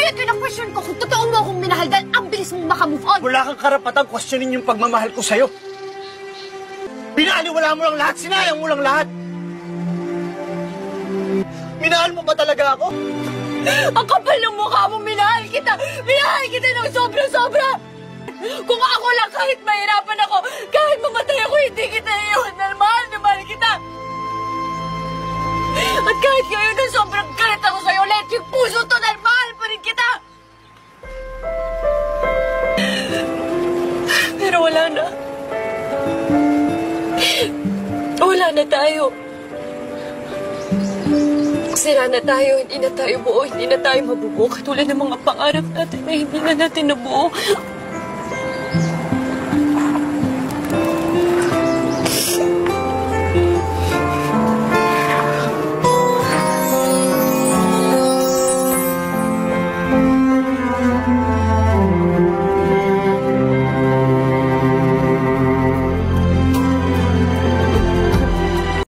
Kaya kina-question ko kung totoo mo akong minahal dahil ang bilis mong makamove on. Wala kang karapatang questionin yung pagmamahal ko sa'yo. Binaliwala mo lang lahat, sinayang mo lang lahat. Minahal mo ba talaga ako? Ang kapal ng mukha mo, minahal kita! Minahal kita ng sobra-sobra! Kung ako lang, kahit mahirapan ako, kahit mamatay ako, hindi kita iiwan dahil mahal na mahal kita! At kahit ngayon na sobrang galit ako sa'yo, let yung puso to dahil mahal pa rin kita! Pero wala na. Wala na tayo. Sira na tayo, hindi na tayo buo, hindi na tayo mabubuo. Katulad ng mga pangarap natin na hindi na natin nabuo.